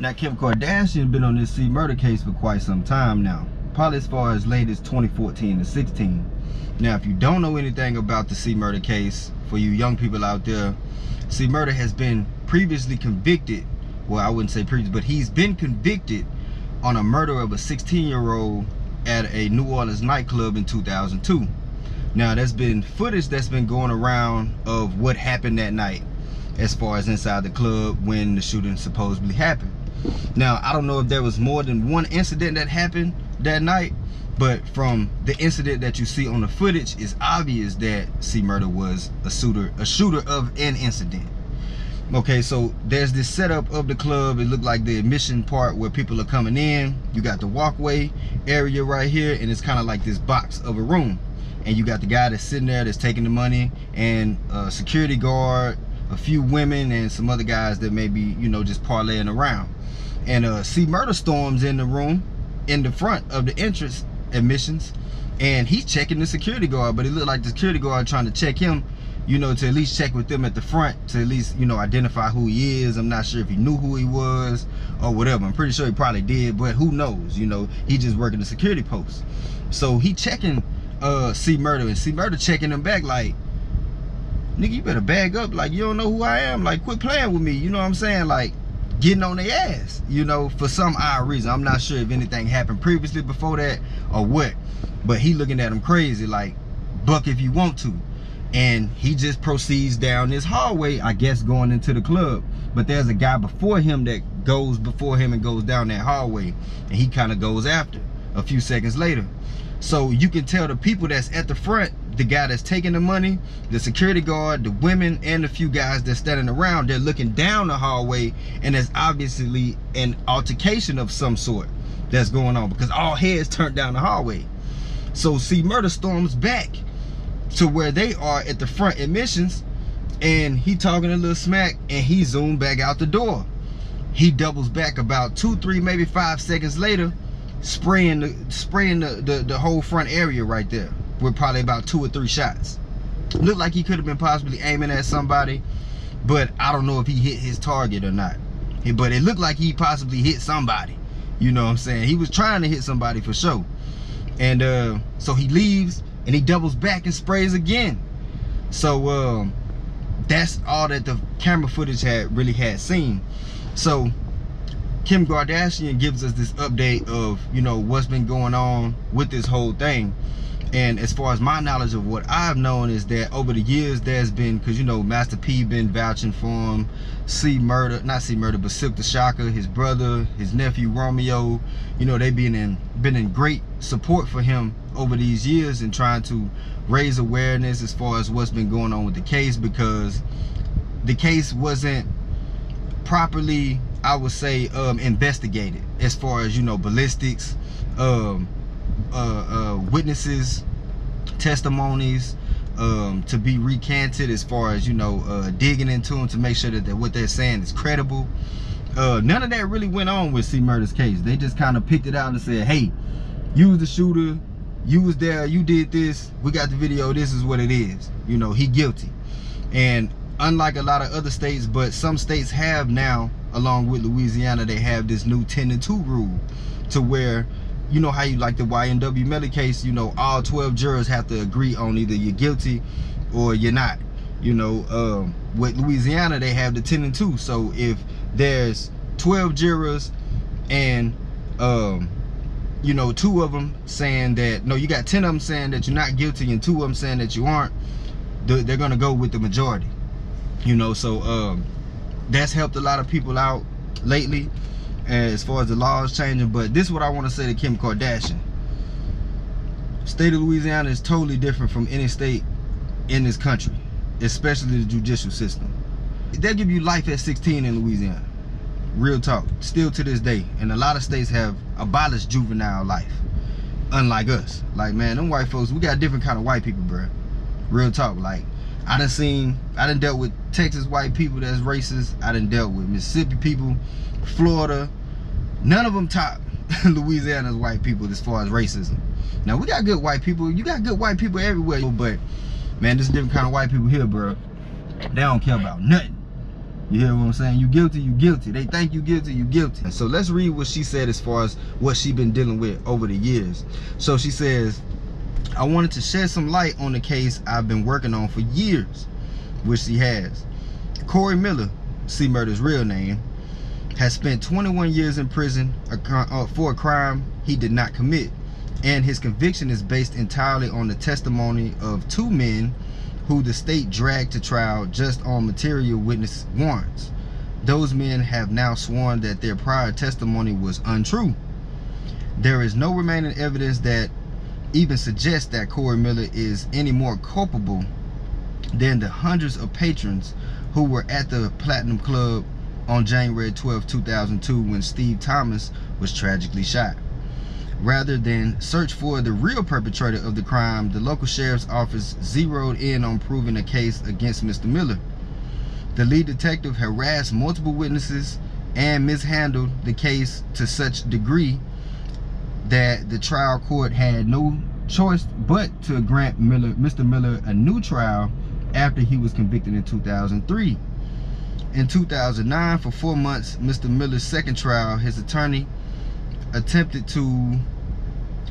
Now, Kim Kardashian been on this C murder case for quite some time now, probably as far as late as 2014 to 16. Now, if you don't know anything about the C murder case, for you young people out there, C murder has been previously convicted. Well, I wouldn't say previous, but he's been convicted on a murder of a 16-year-old at a New Orleans nightclub in 2002. Now, there's been footage that's been going around of what happened that night, as far as inside the club when the shooting supposedly happened. Now, I don't know if there was more than one incident that happened that night, but from the incident that you see on the footage, it's obvious that C Murder was a shooter of an incident. Okay, so there's this setup of the club. It looked like the admission part where people are coming in. You got the walkway area right here, and it's kind of like this box of a room. And you got the guy that's sitting there that's taking the money, and a security guard, a few women, and some other guys that may be, you know, just parlaying around. And C Murder storms in the room in the front of the entrance admissions, and he's checking the security guard, but it looked like the security guard trying to check him, you know, to at least check with them at the front, to at least, you know, identify who he is. I'm not sure if he knew who he was or whatever. I'm pretty sure he probably did, but who knows, you know, he just working the security post. So he checking C Murder, and C Murder checking him back like, nigga, you better bag up, like, you don't know who I am, like, quit playing with me, you know what I'm saying? Like, getting on their ass, you know, for some odd reason. I'm not sure if anything happened previously before that or what, but he looking at him crazy like, buck if you want to. And he just proceeds down this hallway, I guess going into the club, but there's a guy before him that goes before him and goes down that hallway, and he kind of goes after a few seconds later. So you can tell the people that's at the front, the guy that's taking the money, the security guard, the women, and the few guys that's standing around, they're looking down the hallway, and there's obviously an altercation of some sort that's going on, because all heads turned down the hallway. So C Murder storms back to where they are at the front admissions, and he talking a little smack, and he zoomed back out the door. He doubles back about 2, 3, maybe 5 seconds later, spraying the whole front area right there with probably about 2 or 3 shots. Looked like he could have been possibly aiming at somebody, but I don't know if he hit his target or not. But it looked like he possibly hit somebody, you know what I'm saying? He was trying to hit somebody for sure. And so he leaves, and he doubles back and sprays again. So that's all that the camera footage really had seen. So Kim Kardashian gives us this update of, you know, what's been going on with this whole thing. And as far as my knowledge of what I've known is that over the years there's been, because, you know, Master P been vouching for him, C Murder, not C Murder, but Silk the Shocker, his brother, his nephew Romeo, you know, they been in great support for him over these years and trying to raise awareness as far as what's been going on with the case, because the case wasn't properly, I would say, investigated as far as, you know, ballistics, witnesses, testimonies, to be recanted, as far as, you know, digging into them to make sure that what they're saying is credible. None of that really went on with C Murder's case. They just kind of picked it out and said, hey, you was the shooter, you was there, you did this, we got the video, this is what it is, you know, he guilty. And unlike a lot of other states, but some states have now, along with Louisiana, they have this new 10-2 rule, to where, you know how you, like the YNW Melly case, you know, all 12 jurors have to agree on either you're guilty or you're not. You know, with Louisiana, they have the 10-2. So if there's 12 jurors and, you know, 2 of them saying that, no, you got 10 of them saying that you're not guilty and 2 of them saying that you aren't, they're going to go with the majority. You know, so that's helped a lot of people out lately as far as the laws changing. But this is what I want to say to Kim Kardashian. State of Louisiana is totally different from any state in this country, especially the judicial system. They'll give you life at 16 in Louisiana. Real talk, still to this day. And a lot of states have abolished juvenile life, unlike us. Like, man, them white folks, we got different kind of white people, bro. Real talk. Like, I done dealt with Texas white people that's racist. I done dealt with Mississippi people, Florida. None of them top Louisiana's white people as far as racism. Now, we got good white people. You got good white people everywhere. But, man, this is a different kind of white people here, bro. They don't care about nothing. You hear what I'm saying? You guilty, you guilty. They think you guilty, you guilty. And so let's read what she said as far as what she been dealing with over the years. So she says, I wanted to shed some light on the case I've been working on for years, which she has. Corey Miller, C. Murder's real name, has spent 21 years in prison for a crime he did not commit. And his conviction is based entirely on the testimony of two men who the state dragged to trial just on material witness warrants. Those men have now sworn that their prior testimony was untrue. There is no remaining evidence that even suggests that Corey Miller is any more culpable than the hundreds of patrons who were at the Platinum Club on January 12, 2002 when Steve Thomas was tragically shot. Rather than search for the real perpetrator of the crime, the local sheriff's office zeroed in on proving a case against Mr. Miller. The lead detective harassed multiple witnesses and mishandled the case to such a degree that the trial court had no choice but to grant Mr. Miller a new trial after he was convicted in 2003. In 2009, for 4 months, Mr. Miller's second trial, his attorney attempted to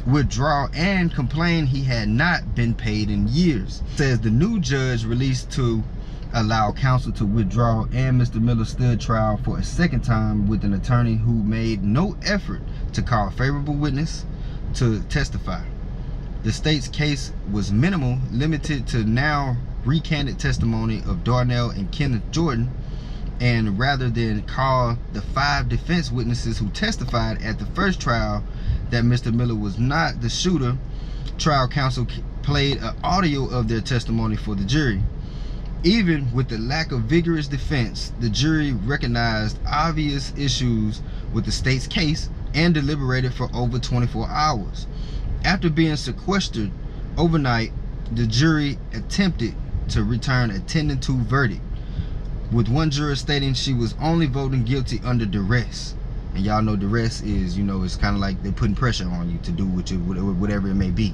withdraw and complained he had not been paid in years. Says the new judge released to allow counsel to withdraw, and Mr. Miller stood trial for a second time with an attorney who made no effort to call a favorable witness to testify. The state's case was minimal, limited to now recanted testimony of Darnell and Kenneth Jordan, and rather than call the 5 defense witnesses who testified at the first trial that Mr. Miller was not the shooter, trial counsel played an audio of their testimony for the jury. Even with the lack of vigorous defense, the jury recognized obvious issues with the state's case and deliberated for over 24 hours. After being sequestered overnight, the jury attempted to return a 10-2 verdict, with one juror stating she was only voting guilty under duress. And y'all know duress is, you know, it's kind of like they're putting pressure on you to do whatever it may be.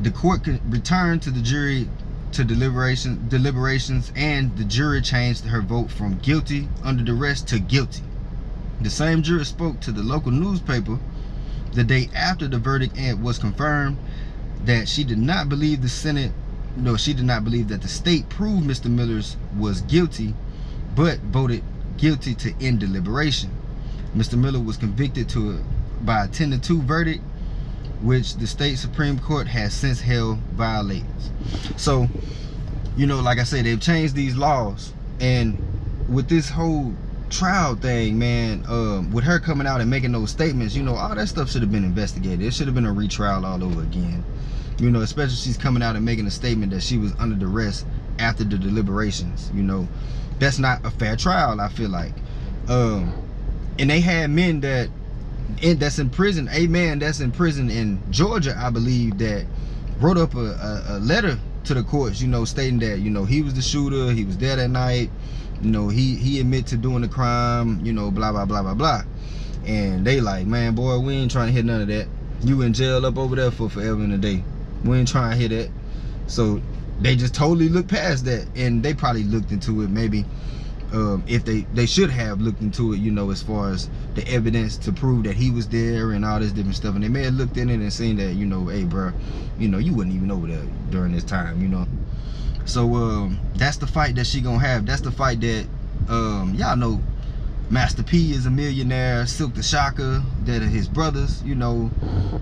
The court returned to the jury to deliberations, and the jury changed her vote from guilty under duress to guilty. The same juror spoke to the local newspaper the day after the verdict was confirmed that she did not believe she did not believe that the state proved Mr. Miller's was guilty, but voted guilty to end deliberation. Mr. Miller was convicted by a 10-2 verdict, which the state Supreme Court has since held violates. So, you know, like I said, they've changed these laws, and with this whole trial thing, man, with her coming out and making those statements, you know, all that stuff should have been investigated. It should have been a retrial all over again. You know, especially she's coming out and making a statement that she was under duress after the deliberations. You know, that's not a fair trial, I feel like. And they had men that's in prison, a man that's in prison in Georgia, I believe, that wrote up a letter to the courts, you know, stating that, you know, he was the shooter, he was there that night, you know, he admit to doing the crime, you know, blah, blah, blah, blah, blah. And they like, man, boy, we ain't trying to hear none of that. You in jail up over there for forever and a day. We ain't trying to hear that. So they just totally looked past that, and they probably looked into it maybe if they should have looked into it, you know, as far as the evidence to prove that he was there and all this different stuff. And they may have looked in it and seen that, you know, hey, bro, you know, you wasn't even over there during this time, you know. So that's the fight that she gonna have. That's the fight that y'all know Master P is a millionaire, Silk the Shocker, that are his brothers, you know,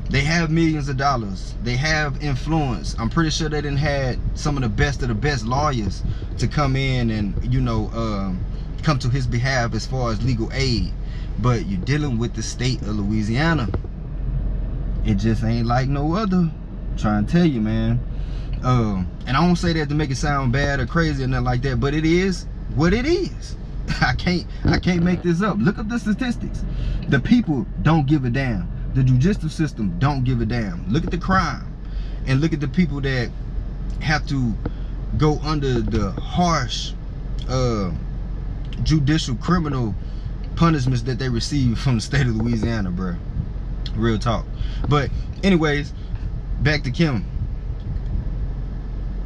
they have millions of dollars, they have influence. I'm pretty sure they didn't had some of the best lawyers to come in and, you know, come to his behalf as far as legal aid. But you're dealing with the state of Louisiana. It just ain't like no other. I'm trying to tell you, man. And I don't say that to make it sound bad or crazy or nothing like that, but it is what it is. I can't make this up. Look up the statistics. The people don't give a damn. The judicial system don't give a damn. Look at the crime, and look at the people that have to go under the harsh judicial criminal punishments that they receive from the state of Louisiana, bro. Real talk. But anyways, back to Kim.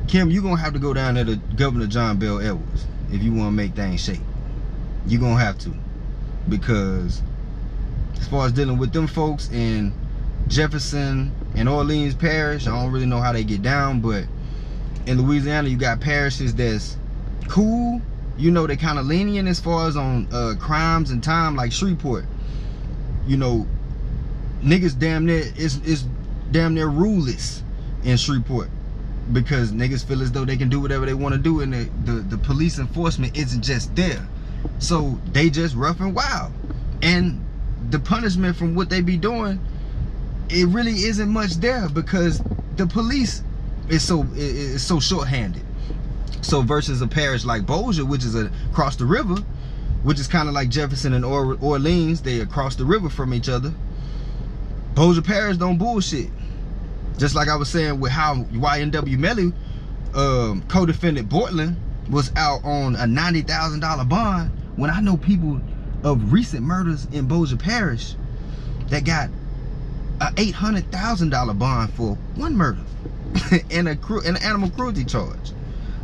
Kim, you're gonna have to go down there to Governor John Bel Edwards if you want to make things shake. You're gonna have to, because as far as dealing with them folks in Jefferson and Orleans Parish, I don't really know how they get down, but in Louisiana you got parishes that's cool, you know, they kind of lenient as far as on crimes and time, like Shreveport. You know, niggas damn near is damn near ruleless in Shreveport, because niggas feel as though they can do whatever they want to do, and the police enforcement isn't just there, so they just rough and wild, and the punishment from what they be doing, it really isn't much there, because the police is so short-handed. So versus a parish like Bossier, which is across the river, which is kind of like Jefferson and Orleans, they across the river from each other. Bossier Parish don't bullshit. Just like I was saying with how YNW Melly, co-defendant Bortland, was out on a $90,000 bond, when I know people of recent murders in Bossier Parish that got a $800,000 bond for one murder and an animal cruelty charge.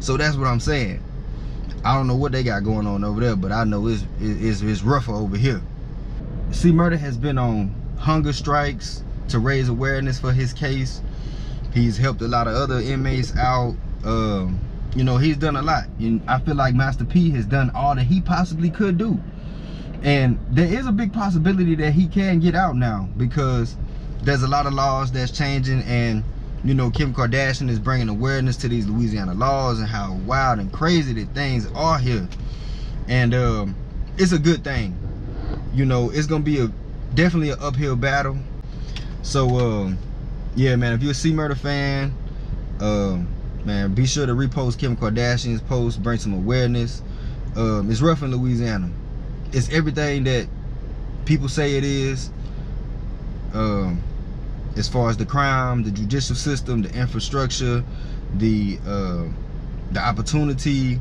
So that's what I'm saying. I don't know what they got going on over there, but I know it's rougher over here. C Murder has been on hunger strikes to raise awareness for his case. He's helped a lot of other inmates out. You know, he's done a lot. And I feel like Master P has done all that he possibly could do. And there is a big possibility that he can get out now, because there's a lot of laws that's changing, and you know, Kim Kardashian is bringing awareness to these Louisiana laws and how wild and crazy that things are here. And it's a good thing. You know, it's gonna be definitely an uphill battle. So yeah, man, if you're a C Murder fan, man, be sure to repost Kim Kardashian's post, bring some awareness. It's rough in Louisiana. It's everything that people say it is. As far as the crime, the judicial system, the infrastructure, the opportunity,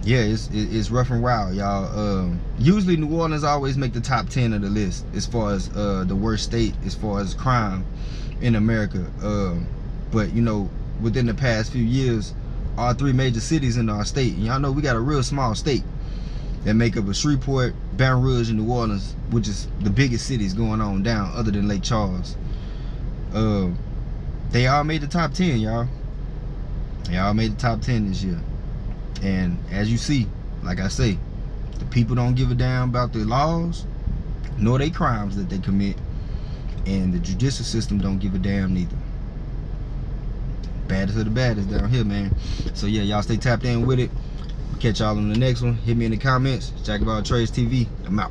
yeah, it's rough and wild, y'all. Usually New Orleans always make the top 10 of the list as far as the worst state as far as crime in America. But you know, within the past few years, all three major cities in our state, and y'all know we got a real small state that make up of Shreveport, Baton Rouge, and New Orleans, which is the biggest cities going on down other than Lake Charles. They all made the top 10, y'all. They all made the top 10 this year. And as you see, like I say, the people don't give a damn about their laws nor their crimes that they commit, and the judicial system don't give a damn neither. Baddest of the baddest down here, man. So yeah, y'all stay tapped in with it. Catch y'all on the next one. Hit me in the comments. Jack About Trades TV. I'm out.